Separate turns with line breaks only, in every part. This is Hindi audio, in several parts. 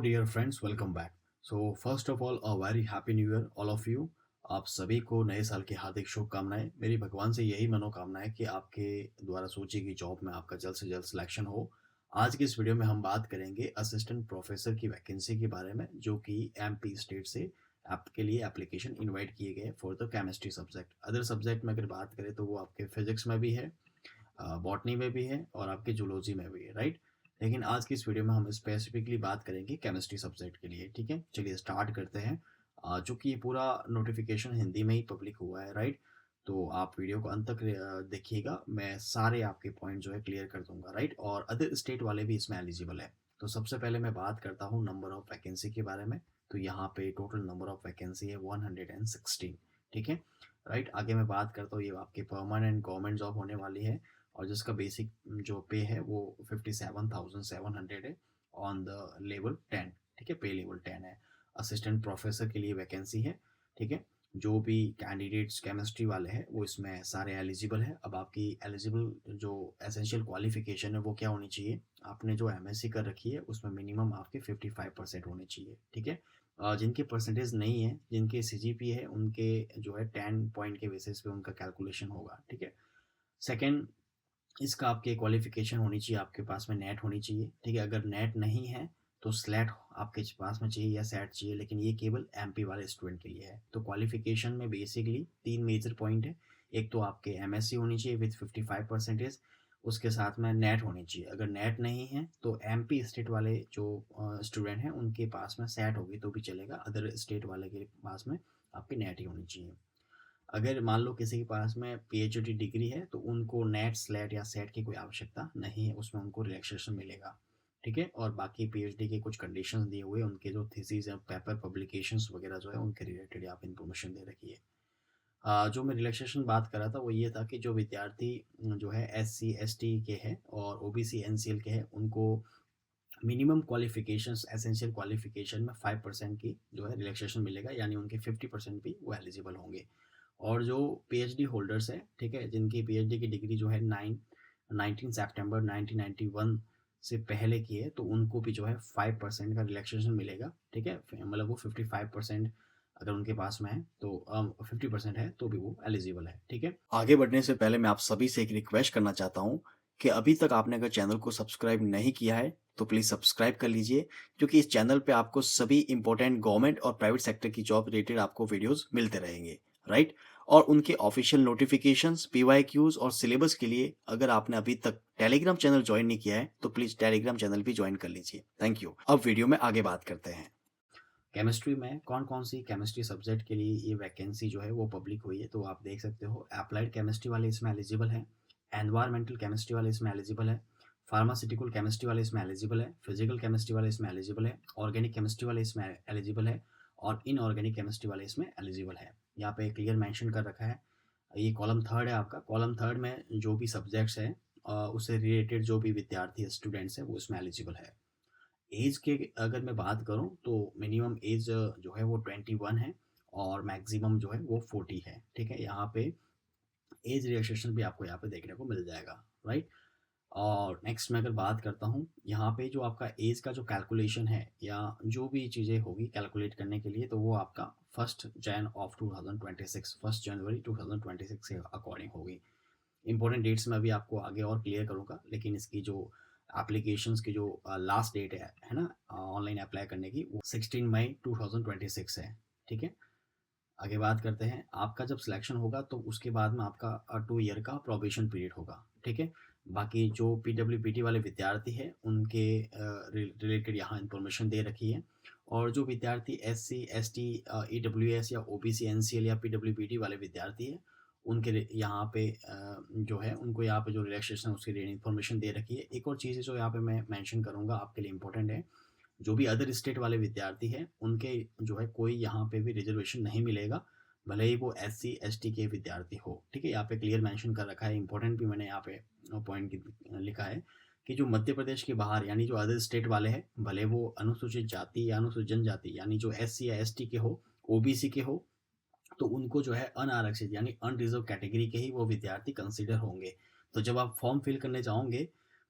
Dear friends, welcome back. So first of all a very happy new year all of you. आप सभी को नए साल की हार्दिक शुभकामनाएं। मेरी भगवान से यही मनोकामना है कि आपके द्वारा सोची गई जॉब में आपका जल्द से जल्द सिलेक्शन हो। आज की इस वीडियो में हम बात करेंगे असिस्टेंट प्रोफेसर की वैकेंसी के बारे में, जो कि एमपी स्टेट से आपके लिए एप्लीकेशन इनवाइट किए गए for the chemistry subject. Other subject में अगर बात करें तो वो आपके फिजिक्स में भी है, बॉटनी में भी है और आपके जूलॉजी में भी है, राइट। लेकिन आज की इस वीडियो में हम स्पेसिफिकली बात करेंगे केमिस्ट्री सब्जेक्ट के लिए। ठीक है, चलिए स्टार्ट करते हैं। चूंकि ये पूरा नोटिफिकेशन हिंदी में ही पब्लिक हुआ है, राइट, तो आप वीडियो को अंत तक देखिएगा। मैं सारे आपके पॉइंट जो है क्लियर कर दूंगा, राइट। और अदर स्टेट वाले भी इसमें एलिजिबल है। तो सबसे पहले मैं बात करता हूँ नंबर ऑफ वैकेंसी के बारे में। तो यहाँ पे टोटल नंबर ऑफ वैकेंसी है 116। ठीक है, राइट। आगे मैं बात करता हूँ, ये आपकी परमानेंट गवर्नमेंट जॉब होने वाली है और जिसका बेसिक जो पे है वो 57,700 है ऑन द लेवल 10। ठीक है, पे लेवल 10 है। असिस्टेंट प्रोफेसर के लिए वैकेंसी है। ठीक है, जो भी कैंडिडेट्स केमिस्ट्री वाले हैं वो इसमें सारे एलिजिबल है। अब आपकी एलिजिबल जो एसेंशियल क्वालिफिकेशन है वो क्या होनी चाहिए? आपने जो एमएससी कर रखी है उसमें मिनिमम आपके 55% होने चाहिए। ठीक है, जिनके परसेंटेज नहीं है, जिनके सीजीपी है, उनके जो है 10 पॉइंट के बेसिस पे उनका कैलकुलेशन होगा। ठीक है, सेकेंड, इसका आपके क्वालिफिकेशन होनी चाहिए, आपके पास में नेट होनी चाहिए। ठीक है, अगर नेट नहीं है तो स्लेट आपके पास में चाहिए या सेट चाहिए, लेकिन ये केवल एमपी वाले स्टूडेंट के लिए है। तो क्वालिफिकेशन में बेसिकली तीन मेजर पॉइंट है। एक तो आपके एमएससी होनी चाहिए विथ 55%, उसके साथ में नेट होनी चाहिए। अगर नेट नहीं है तो एमपी स्टेट वाले जो स्टूडेंट हैं उनके पास में सेट होगी तो भी चलेगा, अदर स्टेट वाले के पास में आपकी नेट ही होनी चाहिए। अगर मान लो किसी के पास में पीएचडी डिग्री है तो उनको नेट स्लेट या सेट की कोई आवश्यकता नहीं है, उसमें उनको रिलैक्सेशन मिलेगा। ठीक है, और बाकी पीएचडी के कुछ कंडीशंस दिए हुए, उनके जो थीसिस या पेपर पब्लिकेशंस वगैरह जो है उनके रिलेटेड आप इन्फॉर्मेशन दे रखी है। जो मैं रिलैक्सेशन बात कर रहा था वो ये था कि जो विद्यार्थी जो है एससी एसटी के हैं और ओबीसी एनसीएल के हैं, उनको मिनिमम क्वालिफिकेशंस एसेंशियल क्वालिफिकेशन में 5% की जो है रिलैक्सेशन मिलेगा, यानी उनके 50% भी वो एलिजिबल होंगे। और जो पीएचडी होल्डर्स है, ठीक है, जिनकी पीएचडी की डिग्री जो है 19 सितंबर 1991 से पहले की है, तो उनको भी जो है 5% का रिलैक्सेशन मिलेगा। ठीक है, मतलब वो 55% अगर उनके पास में है तो 50% है तो भी वो एलिजिबल है। ठीक है, आगे बढ़ने से पहले मैं आप सभी से एक रिक्वेस्ट करना चाहता हूँ कि अभी तक आपने अगर चैनल को सब्सक्राइब नहीं किया है तो प्लीज़ सब्सक्राइब कर लीजिए, क्योंकि इस चैनल पे आपको सभी इंपॉर्टेंट गवर्नमेंट और प्राइवेट सेक्टर की जॉब रिलेटेड आपको वीडियोस मिलते रहेंगे, राइट। और उनके ऑफिशियल नोटिफिकेशंस, पीवाईक्यूज और सिलेबस के लिए अगर आपने अभी तक टेलीग्राम चैनल ज्वाइन नहीं किया है तो प्लीज़ टेलीग्राम चैनल भी ज्वाइन कर लीजिए। Thank you. अब वीडियो में आगे बात करते हैं। केमिस्ट्री में कौन कौन सी केमिस्ट्री सब्जेक्ट के लिए ये वैकेंसी जो है वो पब्लिक हुई है, तो आप देख सकते हो। अप्लाइड केमिस्ट्री वाले इसमें एलिजिबल है, एनवायरमेंटल केमिस्ट्री वाले इसमें एलिजिबल है, फार्मास्यूटिकल केमिस्ट्री वाले इसमें एलिजिबल है, फिजिकल केमिस्ट्री वाले इसमें एलिजिबल है, ऑर्गेनिक केमिस्ट्री वाले इसमें एलिजिबल है और इनऑर्गेनिक केमिस्ट्री वाले इसमें एलिजिबल है। यहाँ पे क्लियर मेंशन कर रखा है। ये कॉलम थर्ड है आपका। कॉलम थर्ड में जो भी सब्जेक्ट्स हैं उससे रिलेटेड जो भी विद्यार्थी स्टूडेंट्स हैं वो इसमें एलिजिबल है। एज के अगर मैं बात करूं तो मिनिमम एज जो है वो 21 है और मैक्सिमम जो है वो 40 है। ठीक है, यहाँ पे एज रिलैक्सेशन भी आपको यहाँ पे देखने को मिल जाएगा, राइट। और नेक्स्ट मैं अगर बात करता हूँ, यहाँ पे जो आपका एज का जो कैलकुलेशन है या जो भी चीज़ें होगी कैलकुलेट करने के लिए, तो वो आपका 1 जनवरी 2026 के अकॉर्डिंग होगी। इंपॉर्टेंट डेट्स में अभी आपको आगे और क्लियर करूँगा, लेकिन इसकी जो एप्लीकेशंस की जो लास्ट डेट है ना ऑनलाइन अप्लाई करने की, वो 16 मई 2026 है। ठीक है, आगे बात करते हैं। आपका जब सिलेक्शन होगा तो उसके बाद में आपका 2 ईयर का प्रोबेशन पीरियड होगा। ठीक है, बाकी जो पीडब्ल्यूपीटी वाले विद्यार्थी हैं उनके रिलेटेड यहाँ इंफॉर्मेशन दे रखी है। और जो विद्यार्थी एससी एसटी ईडब्ल्यूएस या ओबीसी एनसीएल या पीडब्ल्यूपीटी वाले विद्यार्थी हैं, उनके यहाँ पे जो है उनको यहाँ पे जो रिलैक्सेशन उसके लिए इन्फॉर्मेशन दे रखी है। एक और चीज़ है जो यहाँ पे मैं मेंशन करूँगा आपके लिए इम्पोर्टेंट है, जो भी अदर स्टेट वाले विद्यार्थी हैं उनके जो है कोई यहाँ पे भी रिजर्वेशन नहीं मिलेगा, भले ही वो एससी एसटी के विद्यार्थी हो। ठीक है, यहाँ पे क्लियर मेंशन कर रखा है। इंपॉर्टेंट भी मैंने यहाँ पे पॉइंट लिखा है कि जो मध्य प्रदेश के बाहर यानी जो अदर स्टेट वाले हैं, भले वो अनुसूचित जाति या अनुसूचित जनजाति यानी जो एससी या एसटी के हो, ओबीसी के हो, तो उनको जो है अनारक्षित यानी अनरिजर्व कैटेगरी के ही वो विद्यार्थी कंसिडर होंगे। तो जब आप फॉर्म फिल करने जाओगे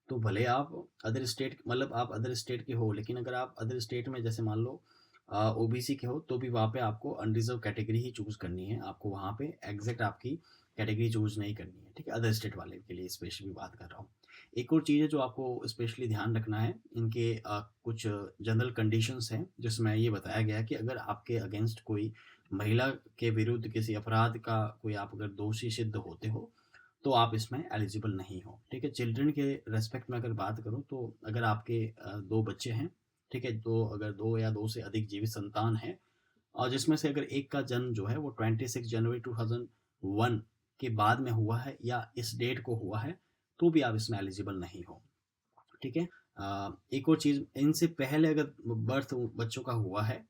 तो भले आप अदर स्टेट मतलब आप अदर स्टेट के हो, लेकिन अगर आप अदर स्टेट में जैसे मान लो ओबीसी के हो, तो भी वहाँ पे आपको अनरिजर्व कैटेगरी ही चूज़ करनी है। आपको वहाँ पे एग्जैक्ट आपकी कैटेगरी चूज़ नहीं करनी है, ठीक है? अदर स्टेट वाले के लिए स्पेशली बात कर रहा हूँ। एक और चीज़ है जो आपको स्पेशली ध्यान रखना है, इनके कुछ जनरल कंडीशंस हैं जिसमें ये बताया गया है कि अगर आपके अगेंस्ट कोई महिला के विरुद्ध किसी अपराध का कोई आप अगर दोषी सिद्ध होते हो, तो आप इसमें एलिजिबल नहीं हो, ठीक है? चिल्ड्रन के रेस्पेक्ट में अगर बात करूँ, तो अगर आपके 2 बच्चे हैं, ठीक है? तो अगर 2 या 2 से अधिक जीवित संतान हैं और जिसमें से अगर एक का जन्म जो है वो 26 जनवरी 2001 के बाद में हुआ है या इस डेट को हुआ है, तो भी आप इसमें एलिजिबल नहीं हो, ठीक है? एक और चीज़, इनसे पहले अगर बर्थ बच्चों का हुआ है,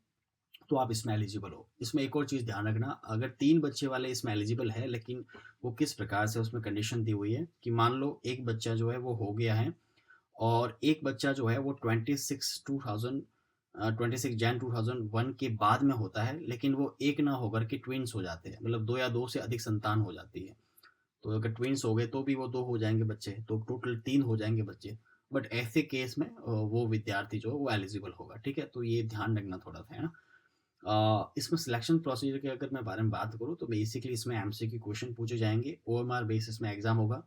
तो आप इसमें एलिजिबल हो। इसमें एक और चीज़ ध्यान रखना, अगर 3 बच्चे वाले इसमें एलिजिबल है, लेकिन वो किस प्रकार से उसमें कंडीशन दी हुई है कि मान लो एक बच्चा जो है वो हो गया है और एक बच्चा जो है वो 26 जैन 2001 के बाद में होता है, लेकिन वो एक ना होकर के ट्विन्स हो जाते हैं, मतलब 2 या 2 से अधिक संतान हो जाती है। तो अगर ट्विन्स हो गए तो भी वो 2 हो जाएँगे बच्चे, तो टोटल 3 हो जाएँगे बच्चे। बट ऐसे केस में वो विद्यार्थी जो है वो एलिजिबल होगा, ठीक है? तो ये ध्यान रखना थोड़ा-सा, है ना? इसमें सिलेक्शन प्रोसीजर के अगर मैं बारे में बात करूँ, तो बेसिकली इसमें एमसीक्यू क्वेश्चन पूछे जाएँगे, ओएमआर बेसिस में एग्ज़ाम होगा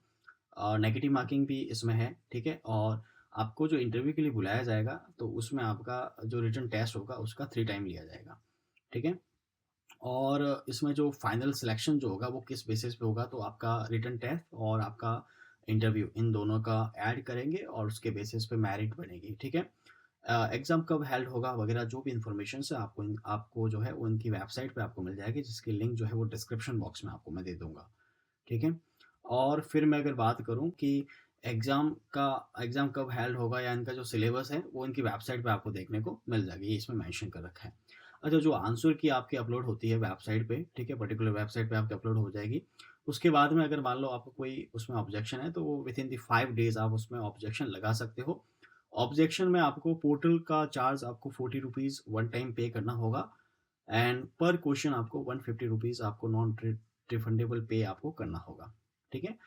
और नेगेटिव मार्किंग भी इसमें है, ठीक है? और आपको जो इंटरव्यू के लिए बुलाया जाएगा, तो उसमें आपका जो रिटन टेस्ट होगा, उसका 3 टाइम लिया जाएगा, ठीक है? और इसमें जो फाइनल सिलेक्शन जो होगा, वो किस बेसिस पे होगा, तो आपका रिटन टेस्ट और आपका इंटरव्यू, इन दोनों का ऐड करेंगे और उसके बेसिस पे मेरिट बनेगी, ठीक है? एग्ज़ाम कब हेल्ड होगा वगैरह जो भी इन्फॉर्मेशंस है आपको जो है वो उनकी वेबसाइट पे आपको मिल जाएगी, जिसकी लिंक जो है वो डिस्क्रिप्शन बॉक्स में आपको मैं दे दूँगा, ठीक है? और फिर मैं अगर बात करूँ कि एग्ज़ाम का एग्ज़ाम कब हेल्ड होगा या इनका जो सिलेबस है वो इनकी वेबसाइट पे आपको देखने को मिल जाएगी, ये इसमें मेंशन कर रखा है। अच्छा, जो आंसर की आपकी अपलोड होती है वेबसाइट पे, ठीक है? पर्टिकुलर वेबसाइट पे आपकी अपलोड हो जाएगी। उसके बाद में अगर मान लो आपको कोई उसमें ऑब्जेक्शन है, तो वो विथिन द 5 डेज़ आप उसमें ऑब्जेक्शन लगा सकते हो। ऑब्जेक्शन में आपको पोर्टल का चार्ज आपको ₹40 वन टाइम पे करना होगा एंड पर क्वेश्चन आपको ₹150 आपको नॉन रिफंडेबल पे आपको करना होगा, ठीक है?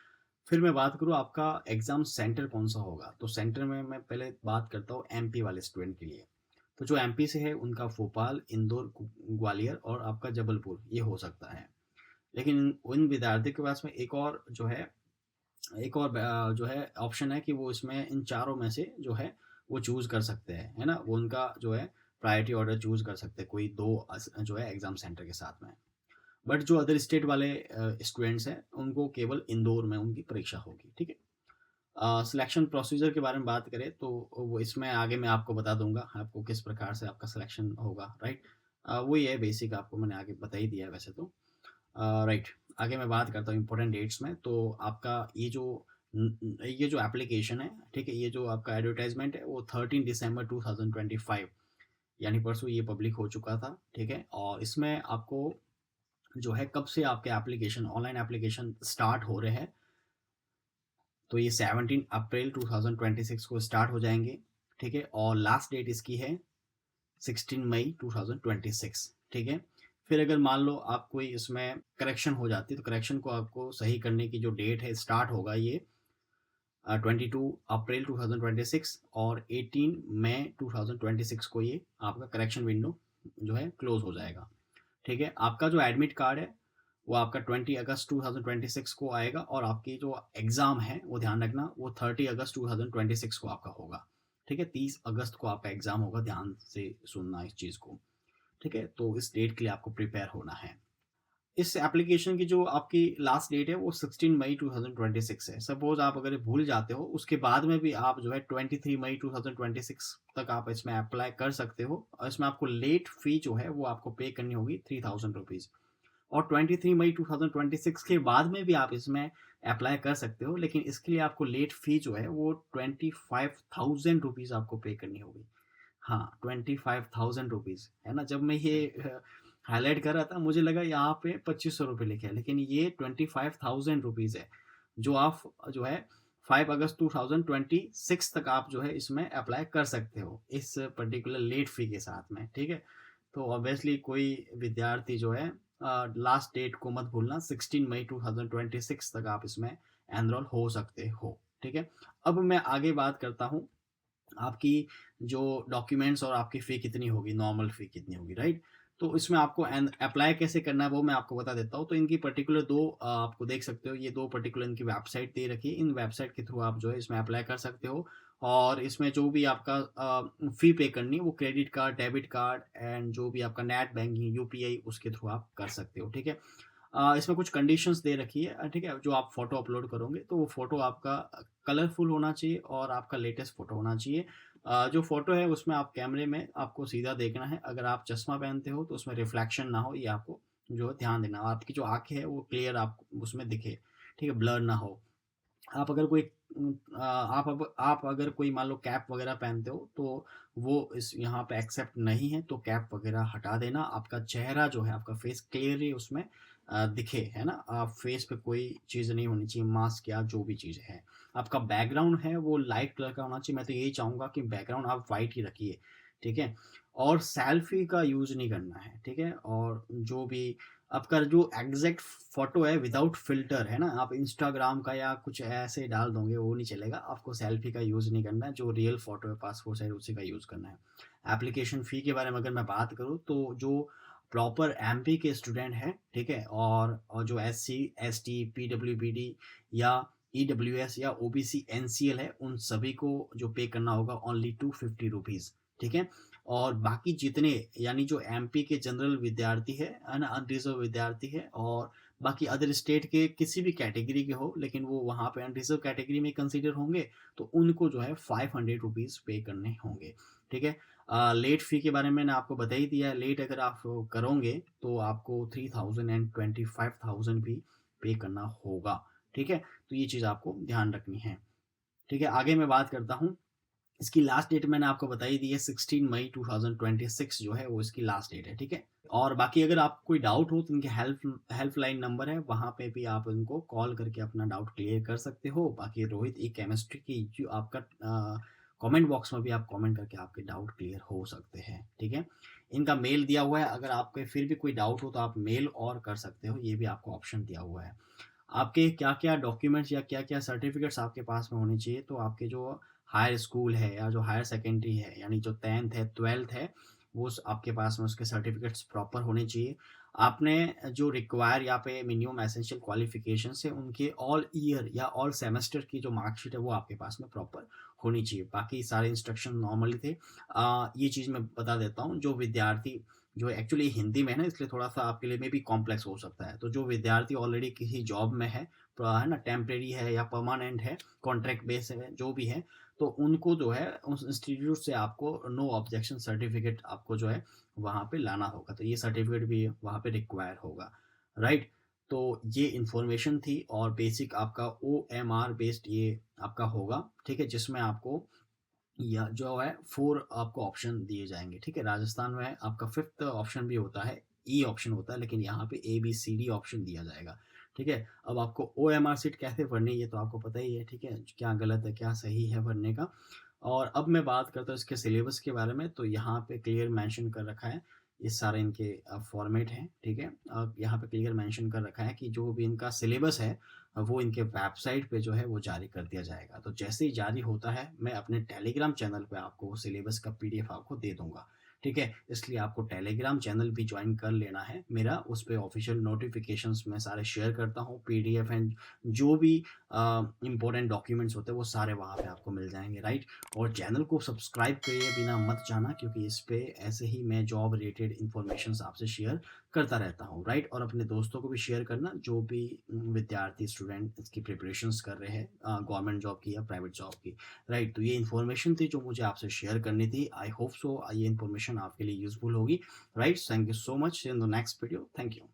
फिर मैं बात करूँ आपका एग्ज़ाम सेंटर कौन-सा होगा, तो सेंटर में मैं पहले बात करता हूँ एमपी वाले स्टूडेंट के लिए। तो जो एमपी से है उनका भोपाल, इंदौर, ग्वालियर और आपका जबलपुर ये हो सकता है। लेकिन उन विद्यार्थियों के पास में एक और जो है ऑप्शन है कि वो इसमें इन चारों में से जो है वो चूज़ कर सकते हैं, है ना? वो उनका जो है प्रायोरिटी ऑर्डर चूज़ कर सकते हैं, कोई 2 जो है एग्ज़ाम सेंटर के साथ में। बट जो अदर स्टेट वाले स्टूडेंट्स हैं, उनको केवल इंदौर में उनकी परीक्षा होगी, ठीक है? सिलेक्शन प्रोसीजर के बारे में बात करें, तो वो इसमें आगे मैं आपको बता दूँगा, आपको किस प्रकार से आपका सिलेक्शन होगा, राइट? वही है बेसिक, आपको मैंने आगे बता ही दिया है वैसे तो। राइट, आगे मैं बात करता हूँ इम्पोर्टेंट डेट्स में, तो आपका ये जो एप्लीकेशन है, ठीक है? ये जो आपका एडवर्टाइज़मेंट है, वो 13 दिसंबर 2025 यानी परसों ये पब्लिक हो चुका था, ठीक है? और इसमें आपको जो है कब से आपके एप्लीकेशन ऑनलाइन एप्लीकेशन स्टार्ट हो रहे हैं, तो ये 17 अप्रैल 2026 को स्टार्ट हो जाएँगे, ठीक है? और लास्ट डेट इसकी है 16 मई 2026, ठीक है? फिर अगर मान लो आप कोई इसमें करेक्शन हो जाती है, तो करेक्शन को आपको सही करने की जो डेट है स्टार्ट होगा ये 22 अप्रैल 2026 और 18 मई 2026 को ये आपका करेक्शन विंडो जो है क्लोज़ हो जाएगा, ठीक है? आपका जो एडमिट कार्ड है, वो आपका 20 अगस्त 2026 को आएगा और आपकी जो एग्ज़ाम है, वो ध्यान रखना वो 30 अगस्त 2026 को आपका होगा, ठीक है? 30 अगस्त को आपका एग्ज़ाम होगा, ध्यान से सुनना इस चीज़ को, ठीक है? तो इस डेट के लिए आपको प्रिपेयर होना है। इस एप्लीकेशन की जो आपकी लास्ट डेट है वो 16 मई 2026 है। सपोज़ आप अगर भूल जाते हो, उसके बाद में भी आप जो है 23 मई 2026 तक आप इसमें अप्लाई कर सकते हो और इसमें आपको लेट फ़ी जो है वो आपको पे करनी होगी ₹3000 और 23 मई 2026 के बाद में भी आप इसमें अप्लाई कर सकते हो, लेकिन इसके लिए आपको लेट फ़ी जो है वो ₹25,000 आपको पे करनी होगी। हाँ, ₹25,000 है ना? जब मैं ये हाइलाइट कर रहा था, मुझे लगा यहाँ पे ₹2500 लिखे हैं, लेकिन ये ₹25,000 है, जो आप जो है 5 अगस्त 2026 तक आप जो है इसमें अप्लाई कर सकते हो, इस पर्टिकुलर लेट फ़ी के साथ में, ठीक है? तो ऑब्वियसली कोई विद्यार्थी जो है लास्ट डेट को मत भूलना, 16 मई 2026 तक आप इसमें एनरोल हो सकते हो, ठीक है? अब मैं आगे बात करता हूँ आपकी जो डॉक्यूमेंट्स और आपकी फ़ी कितनी होगी, नॉर्मल फ़ी कितनी होगी, राइट? तो इसमें आपको एन अप्लाई कैसे करना है वो मैं आपको बता देता हूँ। तो इनकी पर्टिकुलर 2 आपको देख सकते हो, ये 2 पर्टिकुलर इनकी वेबसाइट दे रखी है। इन वेबसाइट के थ्रू आप जो है इसमें अप्लाई कर सकते हो और इसमें जो भी आपका फ़ी पे करनी है वो credit card, debit card and जो भी आपका नेट बैंकिंग, यूपीआई उसके थ्रू आप कर सकते हो, ठीक है? इसमें कुछ कंडीशंस दे रखी है, ठीक है? जो आप फ़ोटो अपलोड करोगे तो वो फ़ोटो आपका कलरफुल होना चाहिए और आपका लेटेस्ट फ़ोटो होना चाहिए। जो फ़ोटो है उसमें आप कैमरे में आपको सीधा देखना है, अगर आप चश्मा पहनते हो तो उसमें रिफ्लेक्शन ना हो, ये आपको जो है ध्यान देना है। आपकी जो आँखें हैं वो क्लियर आपको उसमें दिखे, ठीक है? ब्लर ना हो। आप अगर कोई आप अगर कोई मान लो कैप वगैरह पहनते हो तो वो इस यहाँ पे एक्सेप्ट नहीं है, तो कैप वगैरह हटा देना। आपका चेहरा जो है, आपका फेस क्लियरली उसमें दिखे, है ना? फेस पे कोई चीज़ नहीं होनी चाहिए, मास्क या जो भी चीज़ है। आपका बैकग्राउंड है वो लाइट कलर का होना चाहिए, मैं तो यही चाहूँगा कि बैकग्राउंड आप वाइट ही रखिए, ठीक है? और सेल्फी का यूज़ नहीं करना है, ठीक है? और जो भी आपका जो एग्ज़ैक्ट फ़ोटो है विदाउट फ़िल्टर, है ना? आप इंस्टाग्राम का या कुछ ऐसे डाल दोगे वो नहीं चलेगा, आपको सेल्फ़ी का यूज़ नहीं करना है, जो रियल फ़ोटो है पासपोर्ट साइज़ उसी का यूज़ करना है। एप्लीकेशन फ़ी के बारे में अगर मैं बात करूँ तो जो प्रॉपर एमपी के स्टूडेंट हैं, ठीक है? और जो एससी, एसटी, पीडब्ल्यूबीडी या ईडब्ल्यूएस या ओबीसी एनसीएल है, उन सभी को जो पे करना होगा ओनली ₹250, ठीक है? और बाकी जितने यानी जो एमपी के जनरल विद्यार्थी है ना? अनरिज़र्व विद्यार्थी है और बाकी अदर स्टेट के किसी भी कैटेगरी के हो, लेकिन वो वहाँ पे अनरिज़र्व कैटेगरी में कंसीडर होंगे, तो उनको जो है ₹500 पे करने होंगे, ठीक है? लेट फ़ी के बारे में मैंने आपको बता ही दिया है, लेट अगर आप करोगे तो आपको 3000 एंड 25,000 भी पे करना होगा, ठीक है? तो ये चीज़ आपको ध्यान रखनी है, ठीक है? आगे मैं बात करता हूँ, इसकी लास्ट डेट मैंने आपको बता ही दी है, 16 मई 2026 जो है वो इसकी लास्ट डेट है, ठीक है? और बाकी अगर आपको कोई डाउट हो तो इनके हेल्पलाइन नंबर है, वहाँ पे भी आप इनको कॉल करके अपना डाउट क्लियर कर सकते हो। बाकी रोहित ई केमिस्ट्री की जो आपका कमेंट बॉक्स में भी आप कमेंट करके आपके डाउट क्लियर हो सकते हैं, ठीक है? इनका मेल दिया हुआ है, अगर आपके फिर भी कोई डाउट हो तो आप मेल और कर सकते हो, ये भी आपको ऑप्शन दिया हुआ है। आपके क्या-क्या डॉक्यूमेंट्स या क्या-क्या सर्टिफ़िकेट्स आपके पास में होने चाहिए, तो आपके जो हायर स्कूल है या जो हायर सेकेंडरी है, यानी जो 10th है, 12th है, वो स आपके पास में उसके सर्टिफ़िकेट्स प्रॉपर होने चाहिए। आपने जो रिक्वायर यहाँ पे मिनिमम एसेंशियल क्वालिफ़िकेशंस है, उनके ऑल ईयर या ऑल सेमेस्टर की जो मार्कशीट है, वो आपके पास में प्रॉपर होनी चाहिए। बाकी सारे इंस्ट्रक्शन नॉर्मली थे। ये चीज़ मैं बता देता हूँ, जो विद्यार्थी जो एक्चुअली हिंदी में है ना, इसलिए थोड़ा-सा आपके लिए में भी कॉम्प्लेक्स हो सकता है। तो जो विद्यार्थी ऑलरेडी किसी जॉब में है ना, टेम्परेरी है या परमानेंट है, कॉन्ट्रैक्ट बेस है, जो भी है, तो उनको जो है उस इंस्टीट्यूट से आपको नो ऑब्जेक्शन सर्टिफिकेट आपको जो है वहाँ पे लाना होगा। तो ये सर्टिफिकेट भी वहाँ पे रिक्वायर होगा, राइट? तो ये इन्फॉर्मेशन थी और बेसिक आपका ओएमआर बेस्ड ये आपका होगा, ठीक है? जिसमें आपको या जो है 4 आपको ऑप्शन दिए जाएँगे, ठीक है? राजस्थान में आपका 5th ऑप्शन भी होता है, ई ऑप्शन होता है, लेकिन यहाँ पे ए, बी, सी, डी ऑप्शन दिया जाएगा, ठीक है? अब आपको ओएमआर शीट कैसे भरनी है, ये तो आपको पता ही है, ठीक है? क्या गलत है, क्या सही है भरने का। और अब मैं बात करता हूँ इसके सिलेबस के बारे में, तो यहाँ पे क्लियर मेंशन कर रखा है, ये सारे इनके फॉर्मेट हैं, ठीक है? यहाँ पे क्लियर मेंशन कर रखा है कि जो भी इनका सिलेबस है वो इनके वेबसाइट पे जो है वो जारी कर दिया जाएगा। तो जैसे ही जारी होता है, मैं अपने टेलीग्राम चैनल पे आपको वो सिलेबस का पीडीएफ आपको दे दूँगा, ठीक है? इसलिए आपको टेलीग्राम चैनल भी जॉइन कर लेना है मेरा, उस पे ऑफ़िशियल नोटिफ़िकेशंस मैं सारे शेयर करता हूँ, पीडीएफ एंड जो भी इम्पोर्टेंट डॉक्यूमेंट्स होते हैं, वो सारे वहाँ पे आपको मिल जाएँगे, राइट? और चैनल को सब्सक्राइब किए बिना मत जाना, क्योंकि इस पे ऐसे ही मैं जॉब रिलेटेड इन्फॉर्मेशंस आपसे शेयर करता रहता हूँ, राइट? और अपने दोस्तों को भी शेयर करना, जो भी विद्यार्थी, स्टूडेंट इसकी प्रिपरेशंस कर रहे हैं गवर्नमेंट जॉब की या प्राइवेट जॉब की, राइट? तो ये इन्फॉर्मेशन थी जो मुझे आपसे शेयर करनी थी। आई होप सो ये इन्फॉर्मेशन आपके लिए यूज़फुल होगी, right? Thank you so much. In the next video, thank you.